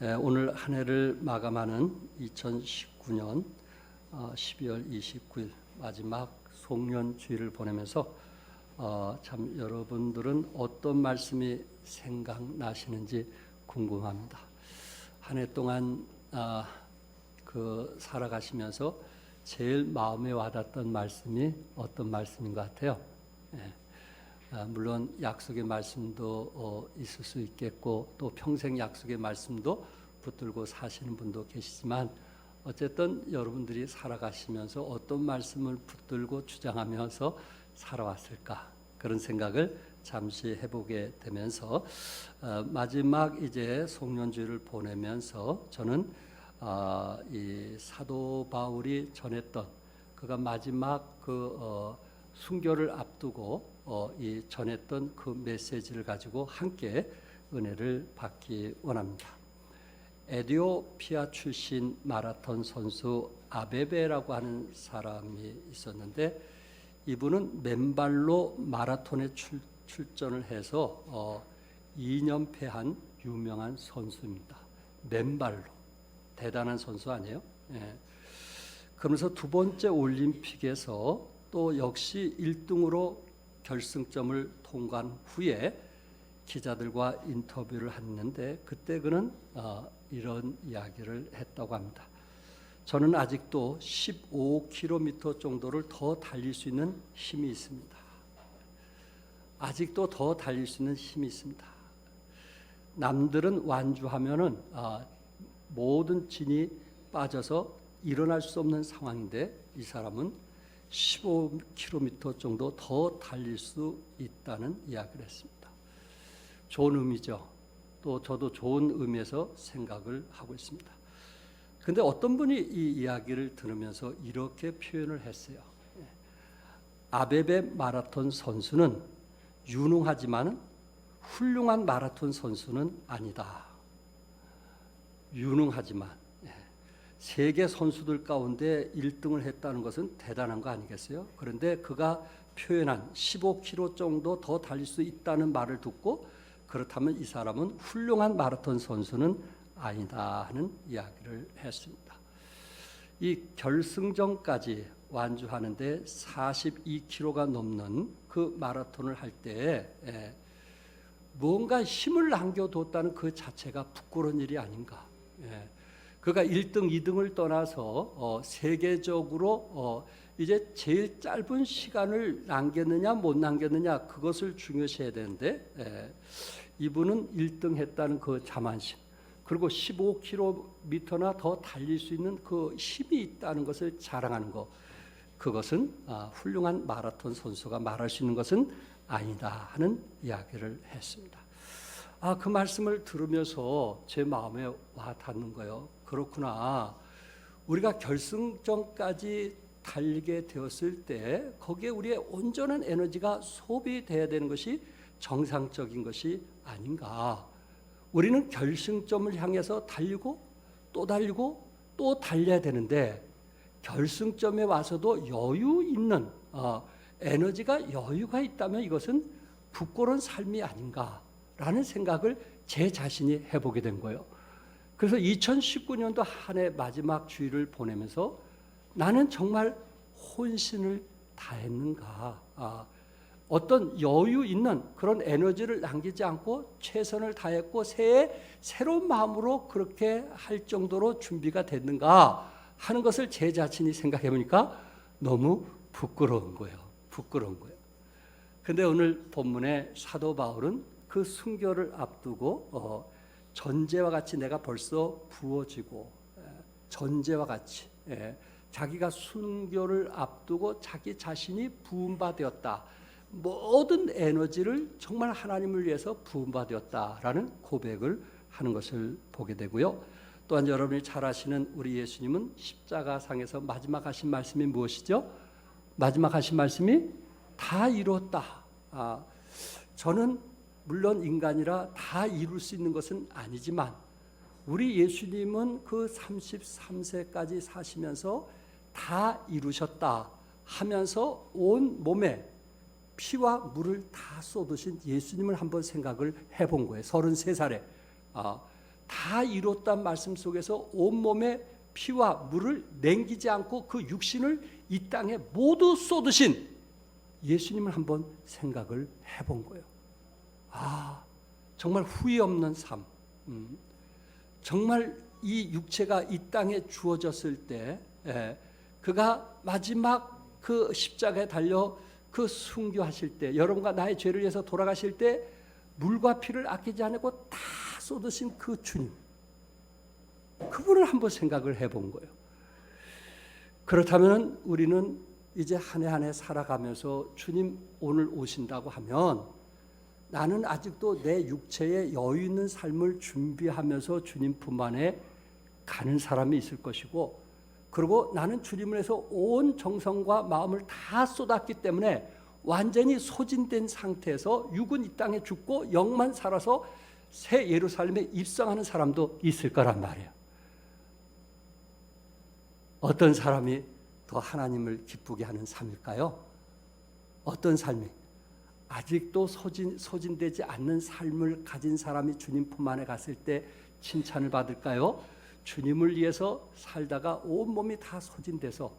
오늘 한 해를 마감하는 2019년 12월 29일 마지막 송년주일을 보내면서 참 여러분들은 어떤 말씀이 생각나시는지 궁금합니다. 한 해 동안 살아가시면서 제일 마음에 와닿던 말씀이 어떤 말씀인 것 같아요? 물론 약속의 말씀도 있을 수 있겠고 또 평생 약속의 말씀도 붙들고 사시는 분도 계시지만 어쨌든 여러분들이 살아가시면서 어떤 말씀을 붙들고 주장하면서 살아왔을까 그런 생각을 잠시 해보게 되면서 마지막 이제 송년주일을 보내면서 저는 이 사도 바울이 전했던 그가 마지막 순교를 앞두고 이 전했던 그 메시지를 가지고 함께 은혜를 받기 원합니다. 에티오피아 출신 마라톤 선수 아베베라고 하는 사람이 있었는데 이분은 맨발로 마라톤에 출전을 해서 2년패한 유명한 선수입니다. 맨발로 대단한 선수 아니에요? 예. 그러면서 두 번째 올림픽에서 또 역시 1등으로 결승점을 통과한 후에 기자들과 인터뷰를 했는데 그때 그는 이런 이야기를 했다고 합니다. 저는 아직도 15km 정도를 더 달릴 수 있는 힘이 있습니다. 아직도 더 달릴 수 있는 힘이 있습니다. 남들은 완주하면은 모든 진이 빠져서 일어날 수 없는 상황인데 이 사람은 15km 정도 더 달릴 수 있다는 이야기를 했습니다. 좋은 의미죠. 또 저도 좋은 의미에서 생각을 하고 있습니다. 그런데 어떤 분이 이 이야기를 들으면서 이렇게 표현을 했어요. 아베베 마라톤 선수는 유능하지만 훌륭한 마라톤 선수는 아니다. 유능하지만 세계 선수들 가운데 1등을 했다는 것은 대단한 거 아니겠어요? 그런데 그가 표현한 15km 정도 더 달릴 수 있다는 말을 듣고 그렇다면 이 사람은 훌륭한 마라톤 선수는 아니다 하는 이야기를 했습니다. 이 결승전까지 완주하는데 42km가 넘는 그 마라톤을 할 때 무언가 힘을 남겨뒀다는 그 자체가 부끄러운 일이 아닌가. 그가 1등, 2등을 떠나서 세계적으로 이제 제일 짧은 시간을 남겼느냐 못 남겼느냐 그것을 중요시해야 되는데 이분은 1등 했다는 그 자만심 그리고 15km나 더 달릴 수 있는 그 힘이 있다는 것을 자랑하는 것 그것은 훌륭한 마라톤 선수가 말할 수 있는 것은 아니다 하는 이야기를 했습니다. 그 말씀을 들으면서 제 마음에 와 닿는 거예요. 그렇구나. 우리가 결승전까지 달리게 되었을 때 거기에 우리의 온전한 에너지가 소비돼야 되는 것이 정상적인 것이 아닌가. 우리는 결승점을 향해서 달리고 또 달리고 또 달려야 되는데 결승점에 와서도 여유 있는 에너지가 여유가 있다면 이것은 부끄러운 삶이 아닌가라는 생각을 제 자신이 해보게 된 거예요. 그래서 2019년도 한 해 마지막 주일을 보내면서 나는 정말 혼신을 다했는가 어떤 여유 있는 그런 에너지를 남기지 않고 최선을 다했고 새해 새로운 마음으로 그렇게 할 정도로 준비가 됐는가 하는 것을 제 자신이 생각해 보니까 너무 부끄러운 거예요. 부끄러운 거예요. 근데 오늘 본문에 사도 바울은 그 순교를 앞두고 전제와 같이 내가 벌써 부어지고 전제와 같이 자기가 순교를 앞두고 자기 자신이 부음받았다. 모든 에너지를 정말 하나님을 위해서 부음받았다라는 고백을 하는 것을 보게 되고요. 또한 여러분이 잘 아시는 우리 예수님은 십자가상에서 마지막 하신 말씀이 무엇이죠? 마지막 하신 말씀이 다 이루었다. 저는 물론 인간이라 다 이룰 수 있는 것은 아니지만 우리 예수님은 그 33세까지 사시면서 다 이루셨다 하면서 온 몸에 피와 물을 다 쏟으신 예수님을 한번 생각을 해본 거예요. 33살에 다 이뤘다는 말씀 속에서 온몸에 피와 물을 남기지 않고 그 육신을 이 땅에 모두 쏟으신 예수님을 한번 생각을 해본 거예요. 정말 후회 없는 삶. 정말 이 육체가 이 땅에 주어졌을 때 그가 마지막 그 십자가에 달려 그 순교하실 때, 여러분과 나의 죄를 위해서 돌아가실 때 물과 피를 아끼지 않고 다 쏟으신 그 주님, 그분을 한번 생각을 해본 거예요. 그렇다면 우리는 이제 한 해 한 해 살아가면서 주님 오늘 오신다고 하면 나는 아직도 내 육체의 여유 있는 삶을 준비하면서 주님 품 안에 가는 사람이 있을 것이고, 그리고 나는 주님을 위해서 온 정성과 마음을 다 쏟았기 때문에 완전히 소진된 상태에서 육은 이 땅에 죽고 영만 살아서 새 예루살렘에 입성하는 사람도 있을 거란 말이에요. 어떤 사람이 더 하나님을 기쁘게 하는 삶일까요? 어떤 삶이? 아직도 소진되지 않는 삶을 가진 사람이 주님 품 안에 갔을 때 칭찬을 받을까요? 주님을 위해서 살다가 온몸이 다 소진돼서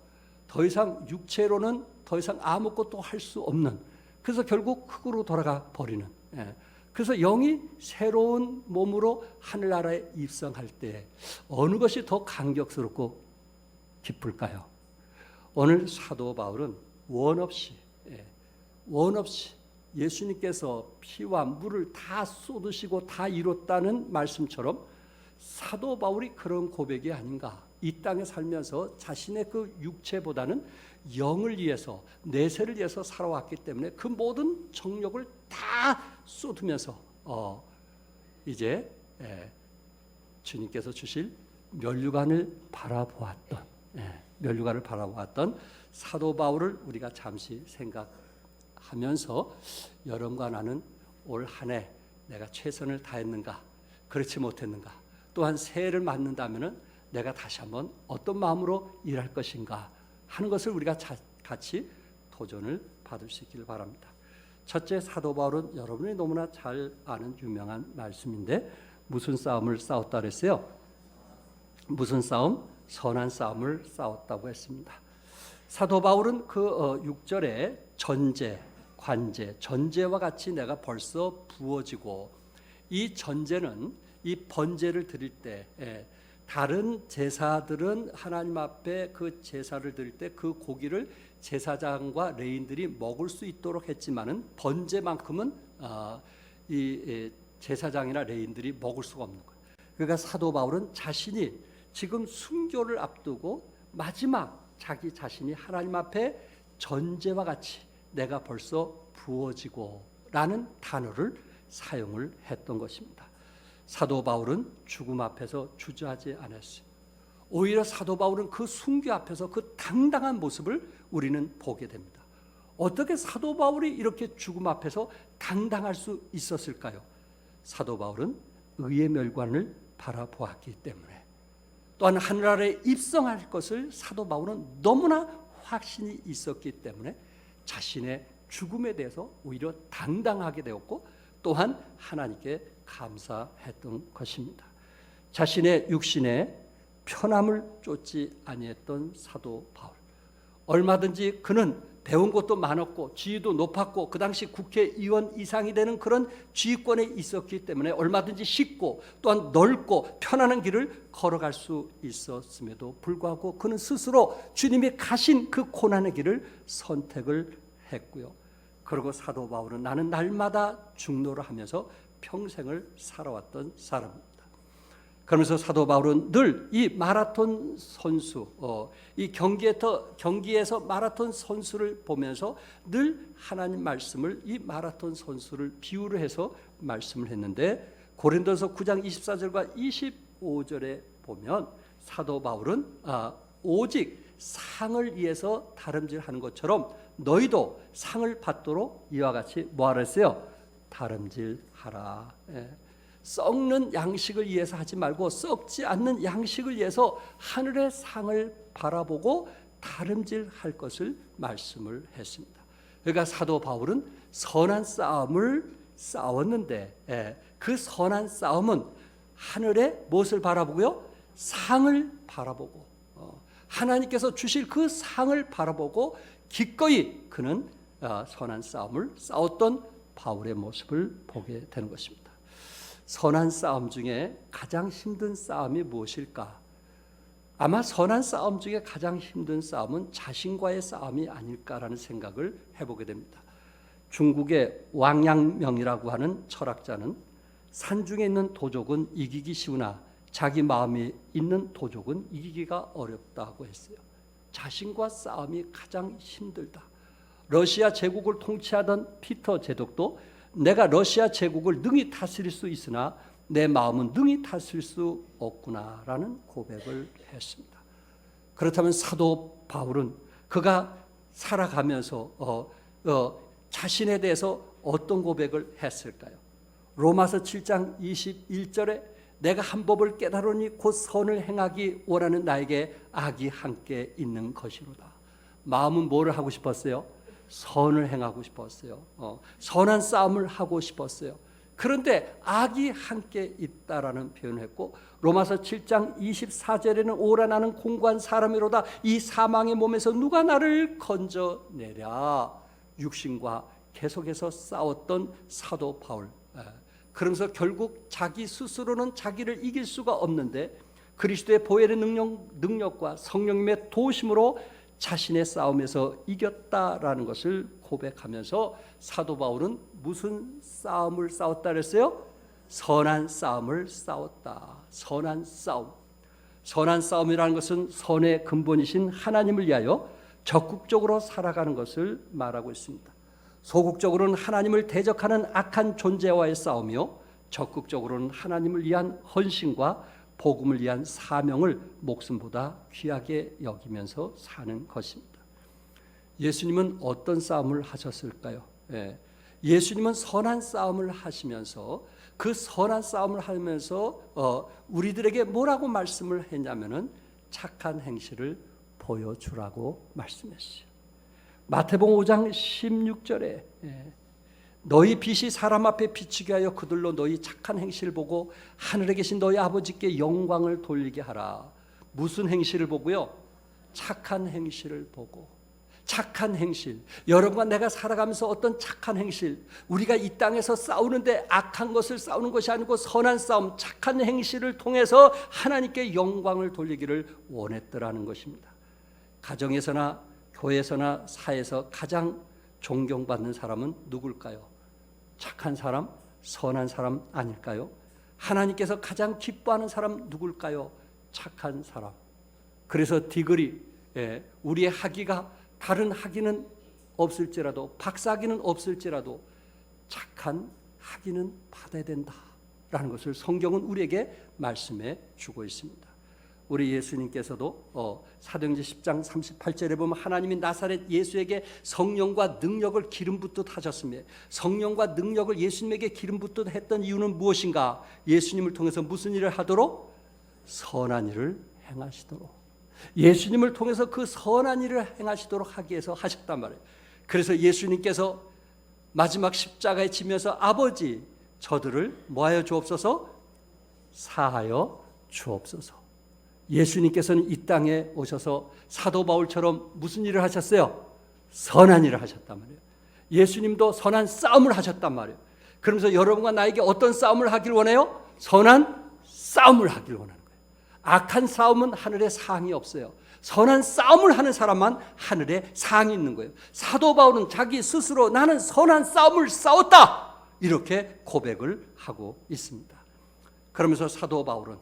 더 이상 육체로는 더 이상 아무것도 할 수 없는, 그래서 결국 흙으로 돌아가 버리는, 그래서 영이 새로운 몸으로 하늘나라에 입성할 때 어느 것이 더 감격스럽고 기쁠까요? 오늘 사도 바울은 원 없이 예수님께서 피와 물을 다 쏟으시고 다 이뤘다는 말씀처럼 사도 바울이 그런 고백이 아닌가. 이 땅에 살면서 자신의 그 육체보다는 영을 위해서, 내세를 위해서 살아왔기 때문에 그 모든 정욕을 다 쏟으면서 이제 주님께서 주실 면류관을 바라보았던 사도 바울을 우리가 잠시 생각하면서 여러분과 나는 올 한 해 내가 최선을 다했는가, 그렇지 못했는가, 또한 새해를 맞는다면 내가 다시 한번 어떤 마음으로 일할 것인가 하는 것을 우리가 같이 도전을 받을 수 있기를 바랍니다. 첫째, 사도 바울은 여러분이 너무나 잘 아는 유명한 말씀인데 무슨 싸움을 싸웠다 그랬어요? 무슨 싸움? 선한 싸움을 싸웠다고 했습니다. 사도 바울은 그 6절에 전제, 관제, 전제와 같이 내가 벌써 부어지고, 이 전제는 이 번제를 드릴 때 다른 제사들은 하나님 앞에 그 제사를 드릴 때 그 고기를 제사장과 레인들이 먹을 수 있도록 했지만은 번제만큼은 이 제사장이나 레인들이 먹을 수가 없는 거예요. 그러니까 사도 바울은 자신이 지금 순교를 앞두고 마지막 자기 자신이 하나님 앞에 전제와 같이 내가 벌써 부어지고 라는 단어를 사용을 했던 것입니다. 사도 바울은 죽음 앞에서 주저하지 않았어요. 오히려 사도 바울은 그 순교 앞에서 그 당당한 모습을 우리는 보게 됩니다. 어떻게 사도 바울이 이렇게 죽음 앞에서 당당할 수 있었을까요? 사도 바울은 의의 멸관을 바라보았기 때문에, 또한 하늘나라에 입성할 것을 사도 바울은 너무나 확신이 있었기 때문에 자신의 죽음에 대해서 오히려 당당하게 되었고, 또한 하나님께 감사했던 것입니다. 자신의 육신의 편함을 쫓지 아니했던 사도 바울, 얼마든지 그는 배운 것도 많았고 지위도 높았고 그 당시 국회의원 이상이 되는 그런 지휘권에 있었기 때문에 얼마든지 쉽고 또한 넓고 편안한 길을 걸어갈 수 있었음에도 불구하고 그는 스스로 주님이 가신 그 고난의 길을 선택을 했고요. 그리고 사도 바울은 나는 날마다 중노를 하면서 평생을 살아왔던 사람입니다. 그러면서 사도 바울은 늘 이 마라톤 선수, 이 경기에서 마라톤 선수를 보면서 늘 하나님 말씀을 이 마라톤 선수를 비유를 해서 말씀을 했는데, 고린도서 9장 24절과 25절에 보면 사도 바울은 오직 상을 위해서 다름질하는 것처럼 너희도 상을 받도록 이와 같이 뭐하라 했어요? 다름질하라. 썩는 양식을 위해서 하지 말고 썩지 않는 양식을 위해서 하늘의 상을 바라보고 다름질할 것을 말씀을 했습니다. 그러니까 사도 바울은 선한 싸움을 싸웠는데 그 선한 싸움은 하늘에 무엇을 바라보고요? 상을 바라보고 하나님께서 주실 그 상을 바라보고 기꺼이 그는 선한 싸움을 싸웠던 바울의 모습을 보게 되는 것입니다. 선한 싸움 중에 가장 힘든 싸움이 무엇일까? 아마 선한 싸움 중에 가장 힘든 싸움은 자신과의 싸움이 아닐까라는 생각을 해보게 됩니다. 중국의 왕양명이라고 하는 철학자는 산중에 있는 도적은 이기기 쉬우나 자기 마음에 있는 도적은 이기기가 어렵다고 했어요. 자신과 싸움이 가장 힘들다. 러시아 제국을 통치하던 피터 제독도 내가 러시아 제국을 능히 다스릴 수 있으나 내 마음은 능히 다스릴 수 없구나라는 고백을 했습니다. 그렇다면 사도 바울은 그가 살아가면서 자신에 대해서 어떤 고백을 했을까요? 로마서 7장 21절에 내가 한 법을 깨달으니 곧 선을 행하기 원하는 나에게 악이 함께 있는 것이로다. 마음은 뭐를 하고 싶었어요? 선을 행하고 싶었어요. 선한 싸움을 하고 싶었어요. 그런데 악이 함께 있다라는 표현을 했고 로마서 7장 24절에는 오라 나는 공고한 사람이로다. 이 사망의 몸에서 누가 나를 건져내랴. 육신과 계속해서 싸웠던 사도 바울. 그러면서 결국 자기 스스로는 자기를 이길 수가 없는데 그리스도의 보혈의 능력과 성령님의 도우심으로 자신의 싸움에서 이겼다라는 것을 고백하면서 사도 바울은 무슨 싸움을 싸웠다 그랬어요? 선한 싸움을 싸웠다. 선한 싸움. 선한 싸움이라는 것은 선의 근본이신 하나님을 위하여 적극적으로 살아가는 것을 말하고 있습니다. 소극적으로는 하나님을 대적하는 악한 존재와의 싸움이요, 적극적으로는 하나님을 위한 헌신과 복음을 위한 사명을 목숨보다 귀하게 여기면서 사는 것입니다. 예수님은 어떤 싸움을 하셨을까요? 예수님은 선한 싸움을 하시면서 그 선한 싸움을 하면서 우리들에게 뭐라고 말씀을 했냐면은 착한 행실을 보여주라고 말씀했어요. 마태복음 5장 16절에 너희 빛이 사람 앞에 비치게 하여 그들로 너희 착한 행실을 보고 하늘에 계신 너희 아버지께 영광을 돌리게 하라. 무슨 행실을 보고요? 착한 행실을 보고. 착한 행실. 여러분과 내가 살아가면서 어떤 착한 행실, 우리가 이 땅에서 싸우는데 악한 것을 싸우는 것이 아니고 선한 싸움, 착한 행실을 통해서 하나님께 영광을 돌리기를 원했더라는 것입니다. 가정에서나 교회에서나 사회에서 가장 존경받는 사람은 누굴까요? 착한 사람, 선한 사람 아닐까요? 하나님께서 가장 기뻐하는 사람 누굴까요? 착한 사람. 그래서 디글이 우리의 학위가 다른 학위는 없을지라도 박사학위는 없을지라도 착한 학위는 받아야 된다라는 것을 성경은 우리에게 말씀해 주고 있습니다. 우리 예수님께서도 사도행전 10장 38절에 보면 하나님이 나사렛 예수에게 성령과 능력을 기름 붓듯 하셨으며 성령과 능력을 예수님에게 기름 붓듯 했던 이유는 무엇인가? 예수님을 통해서 무슨 일을 하도록? 선한 일을 행하시도록. 예수님을 통해서 그 선한 일을 행하시도록 하기 위해서 하셨단 말이에요. 그래서 예수님께서 마지막 십자가에 지면서 아버지 저들을 뭐하여 주옵소서? 사하여 주옵소서. 예수님께서는 이 땅에 오셔서 사도 바울처럼 무슨 일을 하셨어요? 선한 일을 하셨단 말이에요. 예수님도 선한 싸움을 하셨단 말이에요. 그러면서 여러분과 나에게 어떤 싸움을 하길 원해요? 선한 싸움을 하길 원하는 거예요. 악한 싸움은 하늘에 상이 없어요. 선한 싸움을 하는 사람만 하늘에 상이 있는 거예요. 사도 바울은 자기 스스로 나는 선한 싸움을 싸웠다 이렇게 고백을 하고 있습니다. 그러면서 사도 바울은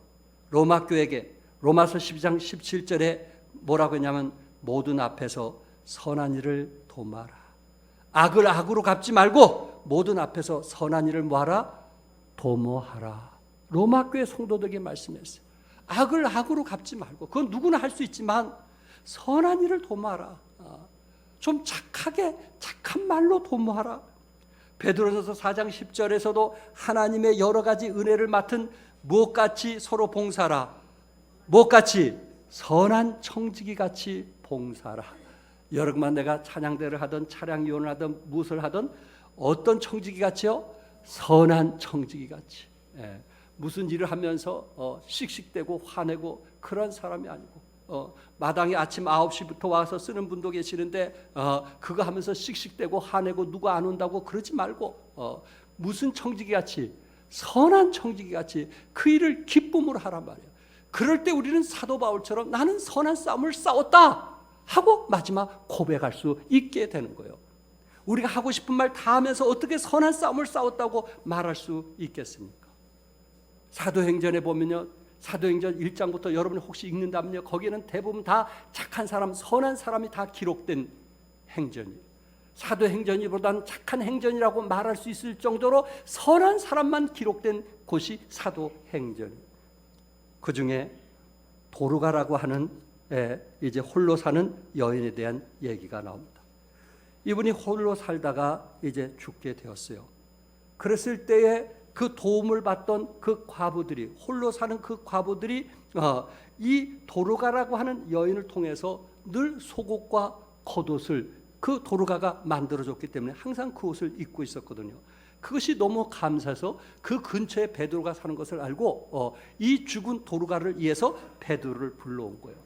로마 교회에게 로마서 12장 17절에 뭐라고 했냐면 모든 앞에서 선한 일을 도마라. 악을 악으로 갚지 말고 모든 앞에서 선한 일을 뭐하라? 도모하라. 로마 교회 성도들에게 말씀했어요. 악을 악으로 갚지 말고, 그건 누구나 할 수 있지만 선한 일을 도모하라. 좀 착하게 착한 말로 도모하라. 베드로전서 4장 10절에서도 하나님의 여러 가지 은혜를 맡은 무엇같이 서로 봉사하라. 무엇같이? 선한 청지기같이 봉사하라. 여러분만 내가 찬양대를 하든 차량 이용을 하든 무엇을 하든 어떤 청지기같이요? 선한 청지기같이. 무슨 일을 하면서 씩씩대고 화내고 그런 사람이 아니고, 마당에 아침 9시부터 와서 쓰는 분도 계시는데 그거 하면서 씩씩대고 화내고 누가 안 온다고 그러지 말고 무슨 청지기같이, 선한 청지기같이 그 일을 기쁨으로 하란 말이에요. 그럴 때 우리는 사도 바울처럼 나는 선한 싸움을 싸웠다 하고 마지막 고백할 수 있게 되는 거예요. 우리가 하고 싶은 말 다 하면서 어떻게 선한 싸움을 싸웠다고 말할 수 있겠습니까? 사도행전에 보면요, 사도행전 1장부터 여러분이 혹시 읽는다면요, 거기에는 대부분 다 착한 사람, 선한 사람이 다 기록된 행전이에요. 사도행전이보다는 착한 행전이라고 말할 수 있을 정도로 선한 사람만 기록된 곳이 사도행전이에요. 그 중에 도르가라고 하는 이제 홀로 사는 여인에 대한 얘기가 나옵니다. 이분이 홀로 살다가 이제 죽게 되었어요. 그랬을 때에 그 도움을 받던 그 과부들이, 홀로 사는 그 과부들이 이 도르가라고 하는 여인을 통해서 늘 속옷과 겉옷을 그 도르가가 만들어줬기 때문에 항상 그 옷을 입고 있었거든요. 그것이 너무 감사해서 그 근처에 베드로가 사는 것을 알고 이 죽은 도르가를 위해서 베드로를 불러온 거예요.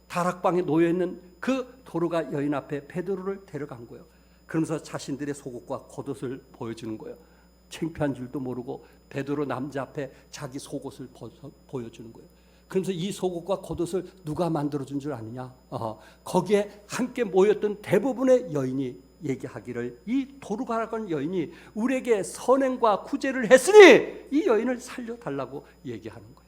다락방에 놓여있는 그 도르가 여인 앞에 베드로를 데려간 거예요. 그러면서 자신들의 속옷과 겉옷을 보여주는 거예요. 창피한 줄도 모르고 베드로 남자 앞에 자기 속옷을 보여주는 거예요. 그러면서 이 속옷과 겉옷을 누가 만들어준 줄 아느냐? 거기에 함께 모였던 대부분의 여인이 얘기하기를, 이 도르가라고 하는 여인이 우리에게 선행과 구제를 했으니 이 여인을 살려달라고 얘기하는 거예요.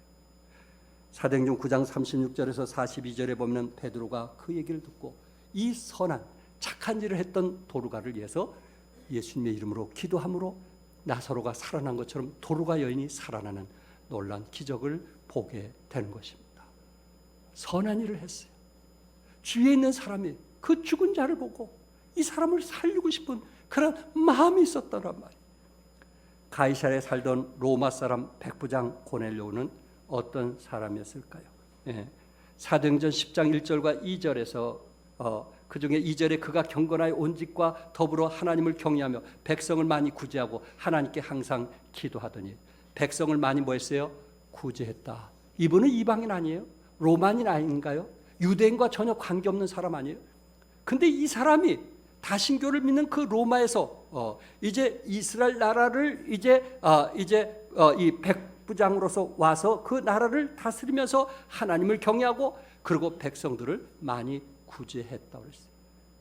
사도행전 9장 36절에서 42절에 보면 베드로가 그 얘기를 듣고 이 선한 착한 일을 했던 도르가를 위해서 예수님의 이름으로 기도함으로 나사로가 살아난 것처럼 도르가 여인이 살아나는 놀라운 기적을 보게 되는 것입니다. 선한 일을 했어요. 주위에 있는 사람이 그 죽은 자를 보고 이 사람을 살리고 싶은 그런 마음이 있었더란 말이에요. 가이사랴에 살던 로마 사람 백부장 고넬료는 어떤 사람이었을까요? 사도행전 10장 1절과 2절에서 그 중에 2절에 그가 경건하여 온 집과 더불어 하나님을 경외하며 백성을 많이 구제하고 하나님께 항상 기도하더니, 백성을 많이 뭐 했어요? 구제했다. 이분은 이방인 아니에요? 로마인 아닌가요? 유대인과 전혀 관계없는 사람 아니에요? 근데 이 사람이 다신교를 믿는 그 로마에서 이제 이스라엘 나라를 이 백부장으로서 와서 그 나라를 다스리면서 하나님을 경외하고 그리고 백성들을 많이 구제했다고 그랬어요.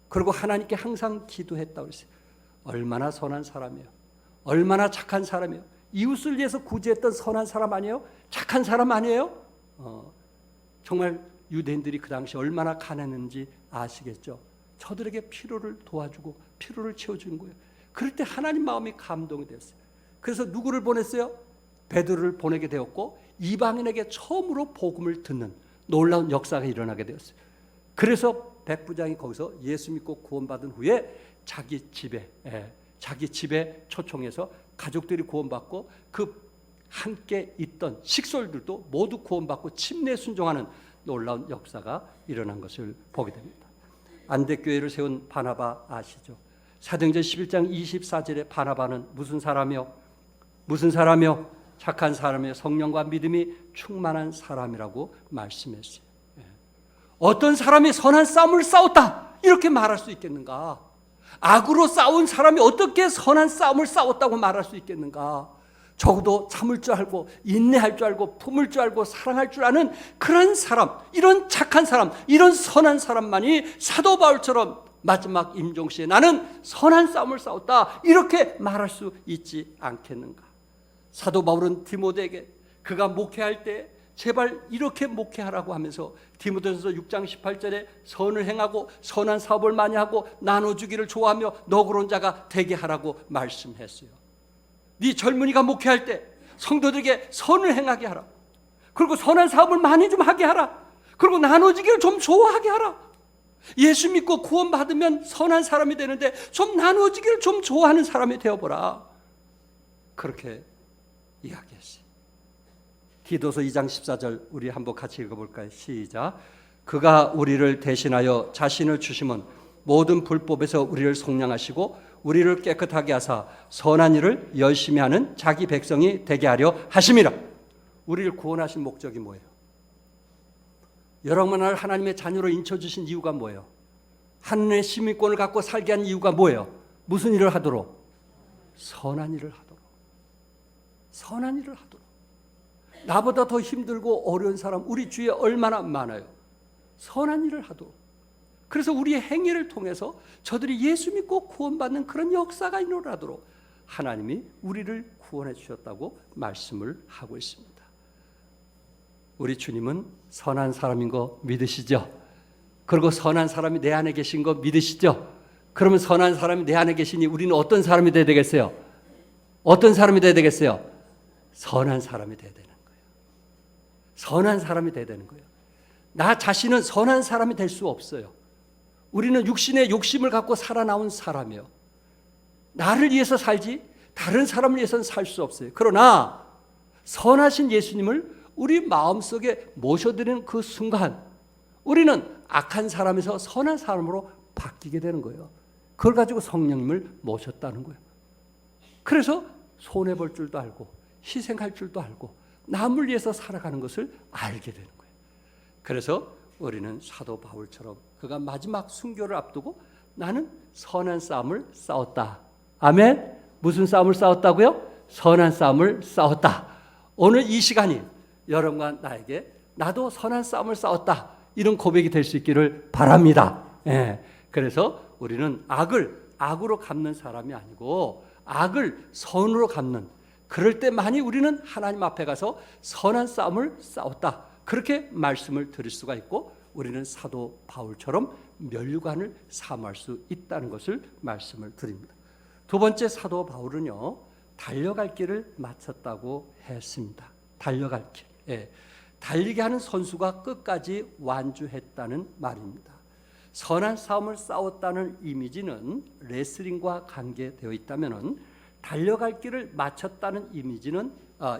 그리고 하나님께 항상 기도했다고 그랬어요. 얼마나 선한 사람이에요. 얼마나 착한 사람이에요. 이웃을 위해서 구제했던 선한 사람 아니에요? 착한 사람 아니에요? 정말 유대인들이 그 당시 얼마나 가난했는지 아시겠죠? 저들에게 필요를 도와주고 필요를 채워주는 거예요. 그럴 때 하나님 마음이 감동이 됐어요. 그래서 누구를 보냈어요? 베드로를 보내게 되었고 이방인에게 처음으로 복음을 듣는 놀라운 역사가 일어나게 되었어요. 그래서 백부장이 거기서 예수 믿고 구원받은 후에 자기 집에 초청해서 가족들이 구원받고 그 함께 있던 식솔들도 모두 구원받고 침례 순종하는 놀라운 역사가 일어난 것을 보게 됩니다. 안대교회를 세운 바나바 아시죠? 사도행전 11장 24절에 바나바는 무슨 사람이요? 착한 사람이요, 성령과 믿음이 충만한 사람이라고 말씀했어요. 어떤 사람이 선한 싸움을 싸웠다 이렇게 말할 수 있겠는가? 악으로 싸운 사람이 어떻게 선한 싸움을 싸웠다고 말할 수 있겠는가? 적어도 참을 줄 알고 인내할 줄 알고 품을 줄 알고 사랑할 줄 아는 그런 사람, 이런 착한 사람, 이런 선한 사람만이 사도 바울처럼 마지막 임종시에 나는 선한 싸움을 싸웠다 이렇게 말할 수 있지 않겠는가? 사도 바울은 디모데에게 그가 목회할 때 제발 이렇게 목회하라고 하면서 디모데전서 6장 18절에 선을 행하고 선한 사업을 많이 하고 나눠주기를 좋아하며 너그러운 자가 되게 하라고 말씀했어요. 네 젊은이가 목회할 때 성도들에게 선을 행하게 하라. 그리고 선한 사업을 많이 좀 하게 하라. 그리고 나눠주기를 좀 좋아하게 하라. 예수 믿고 구원받으면 선한 사람이 되는데 좀 나눠주기를 좀 좋아하는 사람이 되어보라. 그렇게 이야기했어요. 디도서 2장 14절 우리 한번 같이 읽어볼까요? 시작. 그가 우리를 대신하여 자신을 주심은 모든 불법에서 우리를 속량하시고 우리를 깨끗하게 하사 선한 일을 열심히 하는 자기 백성이 되게 하려 하심이라. 우리를 구원하신 목적이 뭐예요? 여러분을 하나님의 자녀로 인쳐주신 이유가 뭐예요? 하나님의 시민권을 갖고 살게 한 이유가 뭐예요? 무슨 일을 하도록? 선한 일을 하도록. 선한 일을 하도록. 나보다 더 힘들고 어려운 사람 우리 주위에 얼마나 많아요. 선한 일을 하도록. 그래서 우리의 행위를 통해서 저들이 예수 믿고 구원받는 그런 역사가 일어나도록 하나님이 우리를 구원해 주셨다고 말씀을 하고 있습니다. 우리 주님은 선한 사람인 거 믿으시죠? 그리고 선한 사람이 내 안에 계신 거 믿으시죠? 그러면 선한 사람이 내 안에 계시니 우리는 어떤 사람이 돼야 되겠어요? 어떤 사람이 돼야 되겠어요? 선한 사람이 돼야 되는 거예요. 선한 사람이 돼야 되는 거예요. 나 자신은 선한 사람이 될 수 없어요. 우리는 육신의 욕심을 갖고 살아나온 사람이에요. 나를 위해서 살지 다른 사람을 위해서는 살 수 없어요. 그러나 선하신 예수님을 우리 마음속에 모셔드리는 그 순간 우리는 악한 사람에서 선한 사람으로 바뀌게 되는 거예요. 그걸 가지고 성령님을 모셨다는 거예요. 그래서 손해볼 줄도 알고 희생할 줄도 알고 남을 위해서 살아가는 것을 알게 되는 거예요. 그래서 우리는 사도 바울처럼 그가 마지막 순교를 앞두고 나는 선한 싸움을 싸웠다. 아멘. 무슨 싸움을 싸웠다고요? 선한 싸움을 싸웠다. 오늘 이 시간이 여러분과 나에게 나도 선한 싸움을 싸웠다 이런 고백이 될 수 있기를 바랍니다. 예. 그래서 우리는 악을 악으로 갚는 사람이 아니고 악을 선으로 갚는, 그럴 때만이 우리는 하나님 앞에 가서 선한 싸움을 싸웠다 그렇게 말씀을 드릴 수가 있고 우리는 사도 바울처럼 면류관을 사모할 수 있다는 것을 말씀을 드립니다. 두 번째, 사도 바울은요 달려갈 길을 마쳤다고 했습니다. 달려갈 길. 예. 달리게 하는 선수가 끝까지 완주했다는 말입니다. 선한 싸움을 싸웠다는 이미지는 레슬링과 관계되어 있다면 달려갈 길을 마쳤다는 이미지는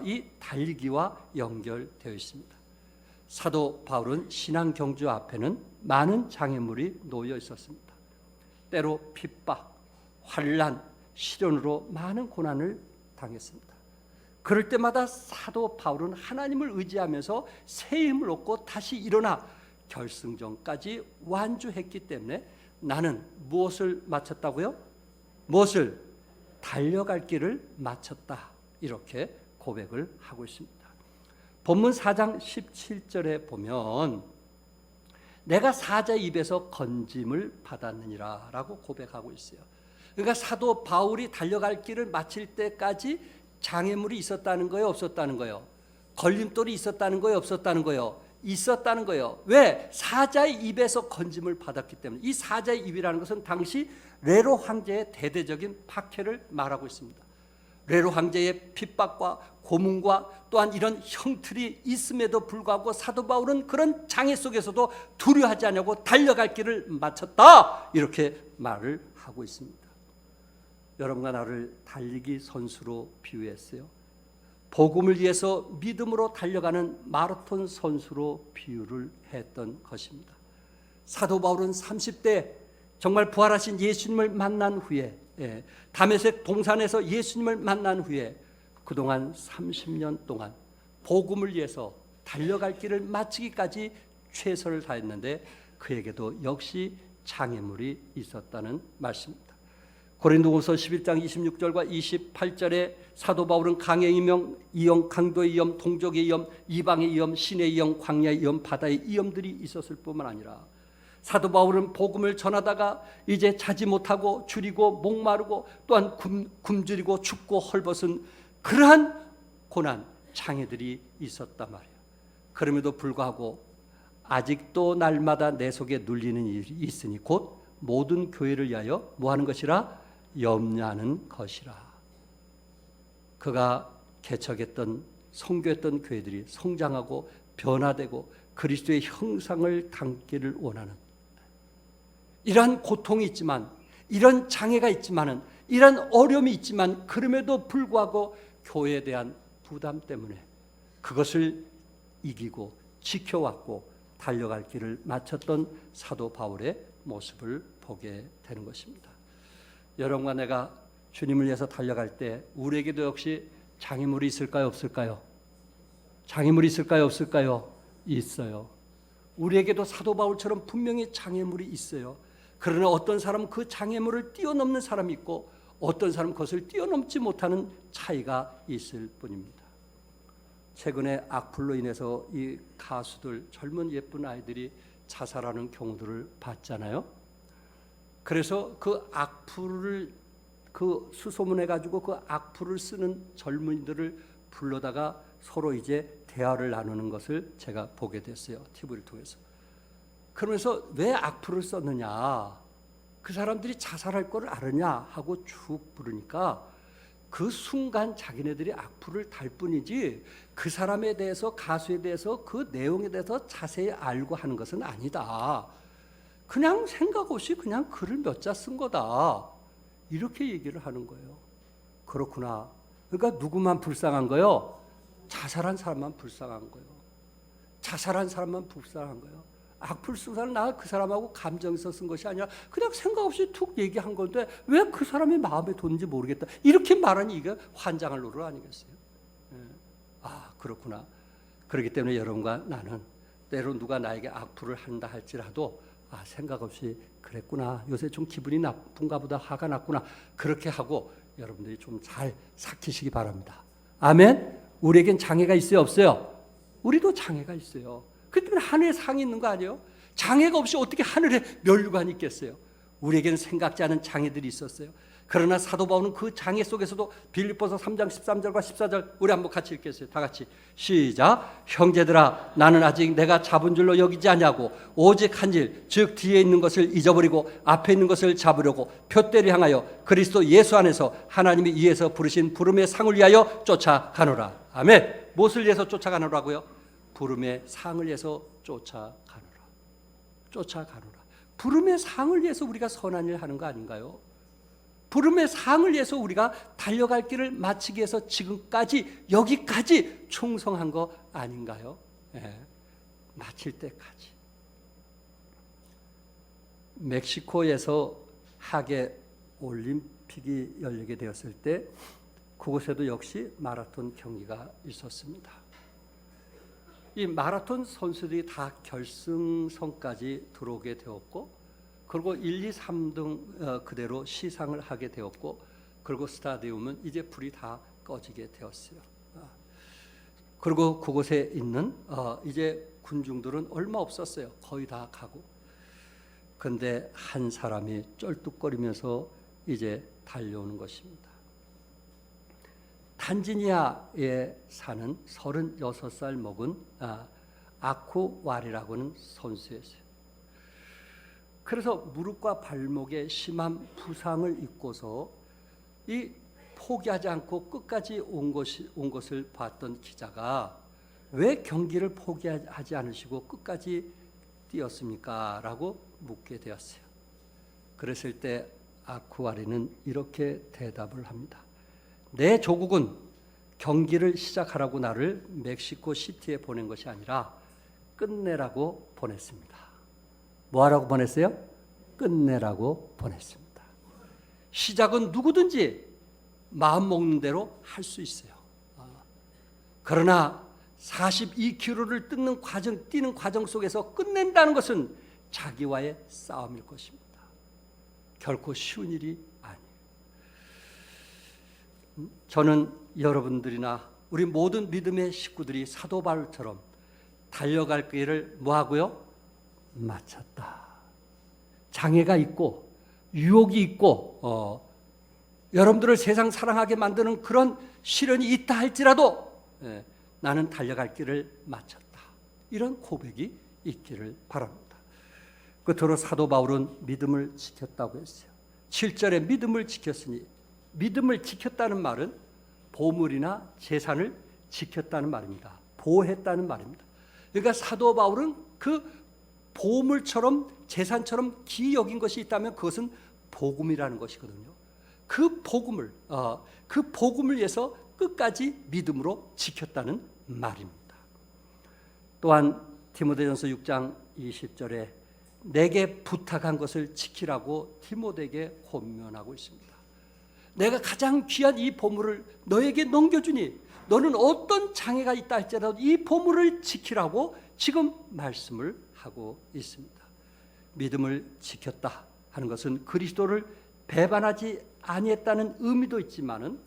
이 달리기와 연결되어 있습니다. 사도 바울은 신앙 경주 앞에는 많은 장애물이 놓여 있었습니다. 때로 핍박, 환난, 시련으로 많은 고난을 당했습니다. 그럴 때마다 사도 바울은 하나님을 의지하면서 새 힘을 얻고 다시 일어나 결승전까지 완주했기 때문에 나는 무엇을 마쳤다고요? 무엇을? 달려갈 길을 마쳤다. 이렇게 고백을 하고 있습니다. 본문 4장 17절에 보면 내가 사자의 입에서 건짐을 받았느니라 라고 고백하고 있어요. 그러니까 사도 바울이 달려갈 길을 마칠 때까지 장애물이 있었다는 거예요? 없었다는 거예요? 걸림돌이 있었다는 거예요? 없었다는 거예요? 있었다는 거예요. 왜? 사자의 입에서 건짐을 받았기 때문에. 이 사자의 입이라는 것은 당시 네로 황제의 대대적인 박해를 말하고 있습니다. 네로 황제의 핍박과 고문과 또한 이런 형틀이 있음에도 불구하고 사도 바울은 그런 장애 속에서도 두려워하지 않냐고 달려갈 길을 마쳤다 이렇게 말을 하고 있습니다. 여러분과 나를 달리기 선수로 비유했어요. 복음을 위해서 믿음으로 달려가는 마라톤 선수로 비유를 했던 것입니다. 사도 바울은 30대 정말 부활하신 예수님을 만난 후에 다메섹 동산에서 예수님을 만난 후에 그동안 30년 동안 복음을 위해서 달려갈 길을 마치기까지 최선을 다했는데 그에게도 역시 장애물이 있었다는 말씀입니다. 고린도후서 11장 26절과 28절에 사도 바울은 강의 이명, 이영, 강도의 위험, 동족의 위험, 이방의 위험, 신의 위험, 광야의 위험, 바다의 위험들이 있었을 뿐만 아니라 사도 바울은 복음을 전하다가 이제 자지 못하고 줄이고 목마르고 또한 굶주리고 춥고 헐벗은 그러한 고난, 장애들이 있었단 말이에요. 그럼에도 불구하고 아직도 날마다 내 속에 눌리는 일이 있으니 곧 모든 교회를 위하여 뭐하는 것이라? 염려하는 것이라. 그가 개척했던 선교했던 교회들이 성장하고 변화되고 그리스도의 형상을 담기를 원하는 이러한 고통이 있지만 이런 장애가 있지만은 이런 어려움이 있지만 그럼에도 불구하고 교회에 대한 부담 때문에 그것을 이기고 지켜왔고 달려갈 길을 마쳤던 사도 바울의 모습을 보게 되는 것입니다. 여러분과 내가 주님을 위해서 달려갈 때 우리에게도 역시 장애물이 있을까요? 없을까요? 장애물이 있을까요? 없을까요? 있어요. 우리에게도 사도 바울처럼 분명히 장애물이 있어요. 그러나 어떤 사람은 그 장애물을 뛰어넘는 사람이 있고 어떤 사람은 그것을 뛰어넘지 못하는 차이가 있을 뿐입니다. 최근에 악플로 인해서 이 가수들, 젊은 예쁜 아이들이 자살하는 경우들을 봤잖아요. 그래서 그 악플을 수소문해 가지고 그 악플을 쓰는 젊은이들을 불러다가 서로 이제 대화를 나누는 것을 제가 보게 됐어요. TV를 통해서. 그러면서 왜 악플을 썼느냐, 그 사람들이 자살할 걸 알았냐 하고 쭉 부르니까 그 순간 자기네들이 악플을 달 뿐이지 그 사람에 대해서, 가수에 대해서, 그 내용에 대해서 자세히 알고 하는 것은 아니다. 그냥 생각 없이 그냥 글을 몇 자 쓴 거다. 이렇게 얘기를 하는 거예요. 그렇구나. 그러니까 누구만 불쌍한 거요? 자살한 사람만 불쌍한 거예요. 자살한 사람만 불쌍한 거예요. 악플 쓴 사람, 나 그 사람하고 감정에서 쓴 것이 아니라 그냥 생각 없이 툭 얘기한 건데 왜 그 사람의 마음에 뒀는지 모르겠다. 이렇게 말하니 이게 환장할 노릇 아니겠어요? 예. 아, 그렇구나. 그렇기 때문에 여러분과 나는 때로 누가 나에게 악플을 한다 할지라도 아, 생각 없이 그랬구나. 요새 좀 기분이 나쁜가 보다. 화가 났구나. 그렇게 하고 여러분들이 좀 잘 삭히시기 바랍니다. 아멘. 우리에겐 장애가 있어요, 없어요? 우리도 장애가 있어요. 그렇기 때문에 하늘에 상이 있는 거 아니에요? 장애가 없이 어떻게 하늘에 면류관이 있겠어요? 우리에게는 생각지 않은 장애들이 있었어요. 그러나 사도 바울은 그 장애 속에서도 빌립보서 3장 13절과 14절 우리 한번 같이 읽겠어요. 다 같이 시작. 형제들아, 나는 아직 내가 잡은 줄로 여기지 아니하고 오직 한 일, 즉 뒤에 있는 것을 잊어버리고 앞에 있는 것을 잡으려고 표대를 향하여 그리스도 예수 안에서 하나님이 위에서 부르신 부름의 상을 위하여 쫓아가노라. 아멘. 무엇을 위해서 쫓아가노라고요? 부름의 상을 위해서 쫓아가노라. 쫓아가노라. 부름의 상을 위해서 우리가 선한 일 하는 거 아닌가요? 부름의 상을 위해서 우리가 달려갈 길을 마치기 위해서 지금까지 여기까지 충성한 거 아닌가요? 예, 마칠 때까지. 멕시코에서 하계 올림픽이 열리게 되었을 때 그곳에도 역시 마라톤 경기가 있었습니다. 이 마라톤 선수들이 다 결승선까지 들어오게 되었고, 그리고 1, 2, 3등 그대로 시상을 하게 되었고, 그리고 스타디움은 이제 불이 다 꺼지게 되었어요. 그리고 그곳에 있는 이제 군중들은 얼마 없었어요. 거의 다 가고. 그런데 한 사람이 쩔뚝거리면서 이제 달려오는 것입니다. 탄자니아에 사는 36살 먹은 아쿠와리라고 하는 선수였어요. 그래서 무릎과 발목에 심한 부상을 입고서 이 포기하지 않고 끝까지 온 것을 봤던 기자가 왜 경기를 포기하지 않으시고 끝까지 뛰었습니까? 라고 묻게 되었어요. 그랬을 때 아쿠아리는 이렇게 대답을 합니다. 내 조국은 경기를 시작하라고 나를 멕시코 시티에 보낸 것이 아니라 끝내라고 보냈습니다. 뭐하라고 보냈어요? 끝내라고 보냈습니다. 시작은 누구든지 마음 먹는 대로 할 수 있어요. 그러나 42km를 뛰는 과정 속에서 끝낸다는 것은 자기와의 싸움일 것입니다. 결코 쉬운 일이 아니에요. 저는 여러분들이나 우리 모든 믿음의 식구들이 사도 바울처럼 달려갈 길을 뭐하고요? 마쳤다. 장애가 있고 유혹이 있고 여러분들을 세상 사랑하게 만드는 그런 시련이 있다 할지라도 나는 달려갈 길을 마쳤다. 이런 고백이 있기를 바랍니다. 끝으로 사도 바울은 믿음을 지켰다고 했어요. 7절에 믿음을 지켰으니, 믿음을 지켰다는 말은 보물이나 재산을 지켰다는 말입니다. 보호했다는 말입니다. 그러니까 사도 바울은 그 보물처럼 재산처럼 귀히 여긴 것이 있다면 그것은 복음이라는 것이거든요. 그 복음을 위해서 끝까지 믿음으로 지켰다는 말입니다. 또한 디모데전서 6장 20절에 내게 부탁한 것을 지키라고 디모데에게 권면하고 있습니다. 내가 가장 귀한 이 보물을 너에게 넘겨주니 너는 어떤 장애가 있다 할지라도 이 보물을 지키라고 지금 말씀을 하고 있습니다. 믿음을 지켰다 하는 것은 그리스도를 배반하지 아니했다는 의미도 있지만은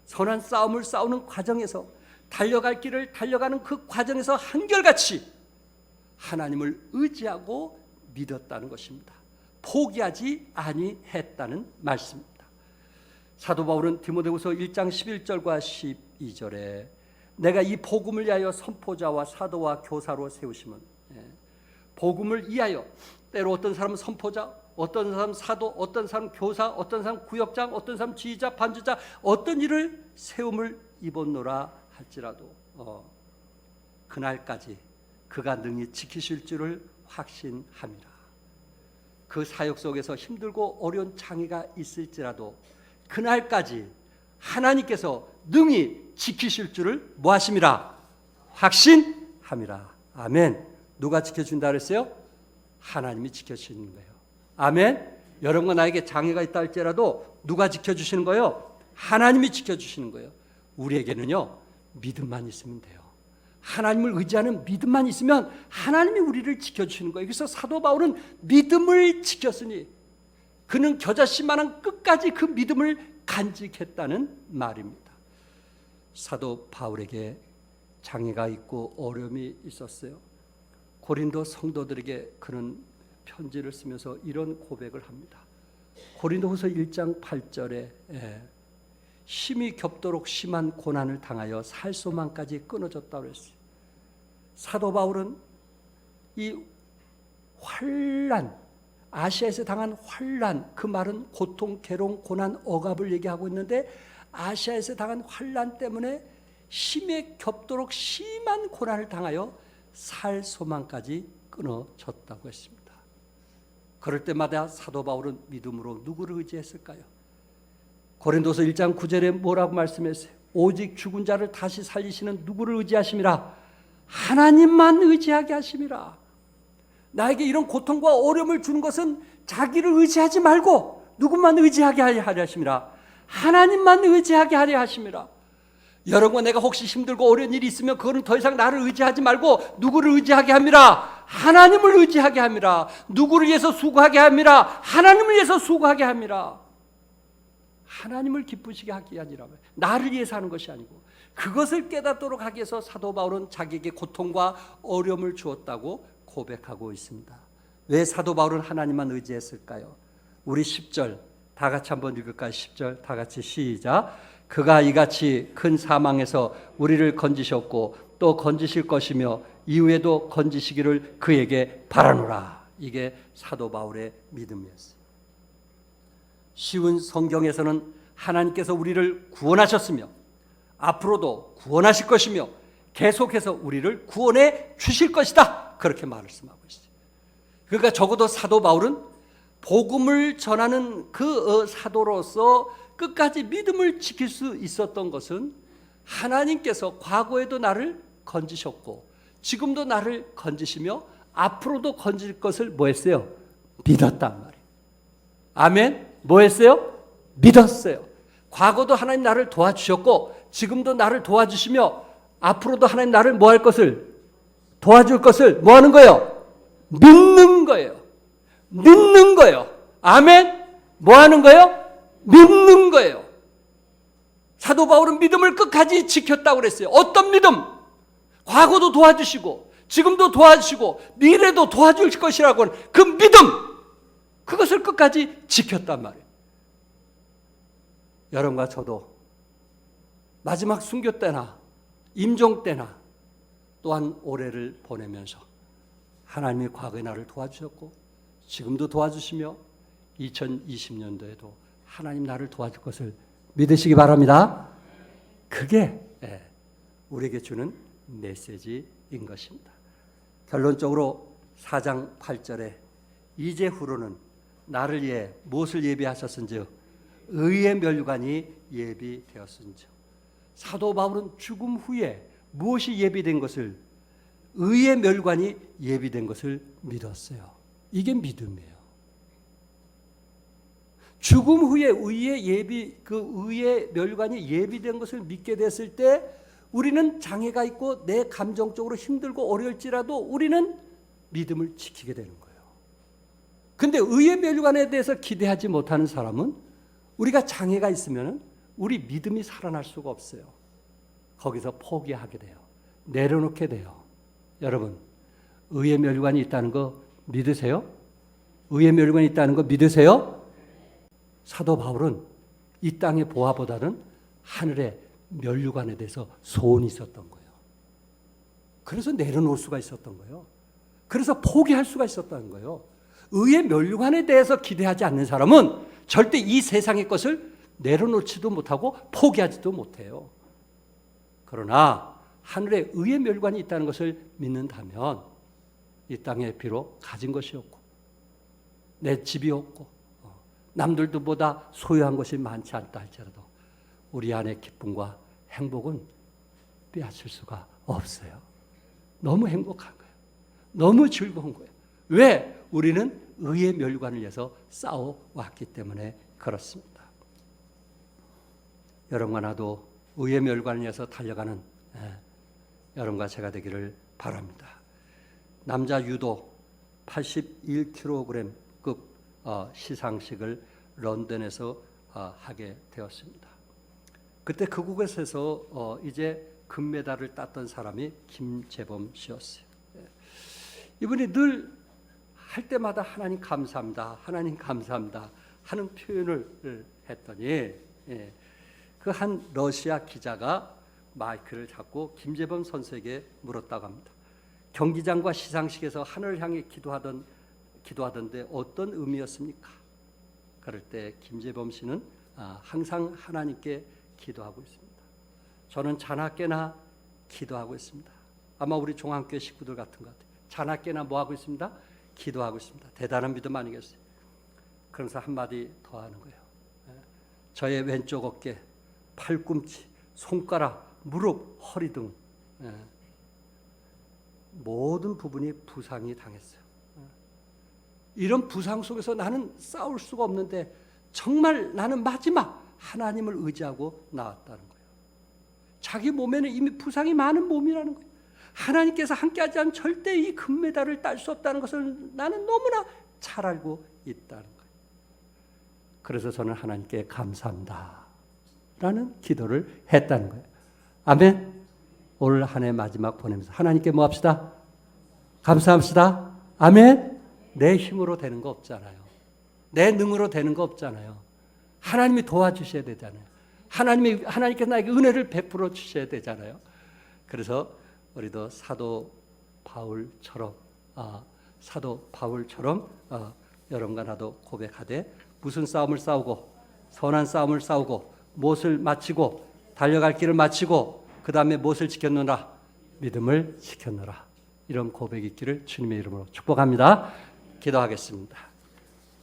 선한 싸움을 싸우는 과정에서 달려갈 길을 달려가는 그 과정에서 한결같이 하나님을 의지하고 믿었다는 것입니다. 포기하지 아니했다는 말씀입니다. 사도 바울은 디모데후서 1장 11절과 12절에 내가 이 복음을 위하여 선포자와 사도와 교사로 세우심은, 복음을 위하여, 때로 어떤 사람은 선포자, 어떤 사람 사도, 어떤 사람 교사, 어떤 사람 구역장, 어떤 사람 지휘자, 반주자, 어떤 일을 세움을 입었노라 할지라도 그날까지 그가 능히 지키실 줄을 확신함이라. 그 사역 속에서 힘들고 어려운 장애가 있을지라도 그날까지 하나님께서 능히 지키실 줄을 뭐하심이라? 확신함이라. 아멘. 누가 지켜준다 그랬어요? 하나님이 지켜주시는 거예요. 아멘. 여러분과 나에게 장애가 있다 할지라도 누가 지켜주시는 거예요? 하나님이 지켜주시는 거예요. 우리에게는요, 믿음만 있으면 돼요. 하나님을 의지하는 믿음만 있으면 하나님이 우리를 지켜주시는 거예요. 그래서 사도 바울은 믿음을 지켰으니 그는 겨자씨만한 끝까지 그 믿음을 간직했다는 말입니다. 사도 바울에게 장애가 있고 어려움이 있었어요. 고린도 성도들에게 그는 편지를 쓰면서 이런 고백을 합니다. 고린도후서 1장 8절에 심히 겹도록 심한 고난을 당하여 살 소망까지 끊어졌다고 했어요. 사도 바울은 이 환난, 아시아에서 당한 환난, 그 말은 고통, 괴로움, 고난, 억압을 얘기하고 있는데 아시아에서 당한 환난 때문에 심히 겹도록 심한 고난을 당하여 살 소망까지 끊어졌다고 했습니다. 그럴 때마다 사도 바울은 믿음으로 누구를 의지했을까요? 고린도서 1장 9절에 뭐라고 말씀했어요? 오직 죽은 자를 다시 살리시는 누구를 의지하심이라? 하나님만 의지하게 하심이라. 나에게 이런 고통과 어려움을 주는 것은 자기를 의지하지 말고 누구만 의지하게 하려 하심이라. 하나님만 의지하게 하려 하심이라. 여러분과 내가 혹시 힘들고 어려운 일이 있으면 그거는 더 이상 나를 의지하지 말고 누구를 의지하게 합니다. 하나님을 의지하게 합니다. 누구를 위해서 수고하게 합니다. 하나님을 위해서 수고하게 합니다. 하나님을 기쁘시게 하기 아니라 나를 위해서 하는 것이 아니고 그것을 깨닫도록 하기 위해서 사도 바울은 자기에게 고통과 어려움을 주었다고 고백하고 있습니다. 왜 사도 바울은 하나님만 의지했을까요? 우리 10절 다 같이 한번 읽을까요? 10절 다 같이 시작. 그가 이같이 큰 사망에서 우리를 건지셨고 또 건지실 것이며 이후에도 건지시기를 그에게 바라노라. 이게 사도 바울의 믿음이었어요. 쉬운 성경에서는 하나님께서 우리를 구원하셨으며 앞으로도 구원하실 것이며 계속해서 우리를 구원해 주실 것이다. 그렇게 말씀하고 있어요. 그러니까 적어도 사도 바울은 복음을 전하는 그 사도로서 끝까지 믿음을 지킬 수 있었던 것은 하나님께서 과거에도 나를 건지셨고 지금도 나를 건지시며 앞으로도 건질 것을 뭐 했어요? 믿었단 말이에요. 아멘. 뭐 했어요? 믿었어요. 과거도 하나님 나를 도와주셨고 지금도 나를 도와주시며 앞으로도 하나님 나를 뭐 할 것을 도와줄 것을 뭐 하는 거예요? 믿는 거예요. 믿는 거예요. 아멘. 뭐 하는 거예요? 믿는 거예요. 사도 바울은 믿음을 끝까지 지켰다고 그랬어요. 어떤 믿음? 과거도 도와주시고 지금도 도와주시고 미래도 도와줄 것이라고 하는 그 믿음, 그것을 끝까지 지켰단 말이에요. 여러분과 저도 마지막 순교 때나 임종 때나 또한 올해를 보내면서 하나님이 과거에 나를 도와주셨고 지금도 도와주시며 2020년도에도 하나님 나를 도와줄 것을 믿으시기 바랍니다. 그게 우리에게 주는 메시지인 것입니다. 결론적으로 4장 8절에 이제후로는 나를 위해 무엇을 예비하셨은지 의의 멸류관이 예비되었은지. 사도 바울은 죽음 후에 무엇이 예비된 것을, 의의 멸관이 예비된 것을 믿었어요. 이게 믿음이에요. 죽음 후에 의의 예비, 그 의의 멸관이 예비된 것을 믿게 됐을 때 우리는 장애가 있고 내 감정적으로 힘들고 어려울지라도 우리는 믿음을 지키게 되는 거예요. 근데 의의 멸관에 대해서 기대하지 못하는 사람은 우리가 장애가 있으면 우리 믿음이 살아날 수가 없어요. 거기서 포기하게 돼요. 내려놓게 돼요. 여러분, 의의 멸관이 있다는 거 믿으세요? 의의 멸관이 있다는 거 믿으세요? 사도 바울은 이 땅의 보화보다는 하늘의 멸관에 대해서 소원이 있었던 거예요. 그래서 내려놓을 수가 있었던 거예요. 그래서 포기할 수가 있었다는 거예요. 의의 멸관에 대해서 기대하지 않는 사람은 절대 이 세상의 것을 내려놓지도 못하고 포기하지도 못해요. 그러나 하늘에 의의 멸관이 있다는 것을 믿는다면 이 땅에 비록 가진 것이 없고 내 집이 없고 남들도 보다 소유한 것이 많지 않다 할지라도 우리 안의 기쁨과 행복은 빼앗을 수가 없어요. 너무 행복한 거예요. 너무 즐거운 거예요. 왜? 우리는 의의 멸관을 위해서 싸워왔기 때문에 그렇습니다. 여러분과 나도 의의 멸관을 위해서 달려가는 여러분과 제가 되기를 바랍니다. 남자 유도 81kg급 시상식을 런던에서 하게 되었습니다. 그때 그곳에서 이제 금메달을 땄던 사람이 김재범 씨였어요. 이분이 늘 할 때마다 하나님 감사합니다, 하나님 감사합니다 하는 표현을 했더니 그 한 러시아 기자가 마이크를 잡고 김재범 선수에게 물었다고 합니다. 경기장과 시상식에서 하늘을 향해 기도하던데 어떤 의미였습니까? 그럴 때 김재범 씨는 항상 하나님께 기도하고 있습니다. 저는 자나깨나 기도하고 있습니다. 아마 우리 종합교회 식구들 같은 것 같아요. 자나깨나 뭐 하고 있습니다? 기도하고 있습니다. 대단한 믿음 아니겠어요? 그러면서 한마디 더 하는 거예요. 저의 왼쪽 어깨, 팔꿈치, 손가락, 무릎, 허리 등 모든 부분이 부상이 당했어요. 이런 부상 속에서 나는 싸울 수가 없는데 정말 나는 마지막 하나님을 의지하고 나왔다는 거예요. 자기 몸에는 이미 부상이 많은 몸이라는 거예요. 하나님께서 함께하지 않으면 절대 이 금메달을 딸 수 없다는 것을 나는 너무나 잘 알고 있다는 거예요. 그래서 저는 하나님께 감사합니다 라는 기도를 했다는 거예요. 아멘. 올 한 해 마지막 보내면서 하나님께 뭐 합시다? 감사합시다. 아멘. 내 힘으로 되는 거 없잖아요. 내 능으로 되는 거 없잖아요. 하나님이 도와주셔야 되잖아요. 하나님께서 나에게 은혜를 베풀어 주셔야 되잖아요. 그래서 우리도 사도 바울처럼 여러분과 나도 고백하되 무슨 싸움을 싸우고 선한 싸움을 싸우고 무엇을 마치고 달려갈 길을 마치고 그 다음에 무엇을 지켰느라 믿음을 지켰느라 이런 고백이 있기를 주님의 이름으로 축복합니다. 기도하겠습니다.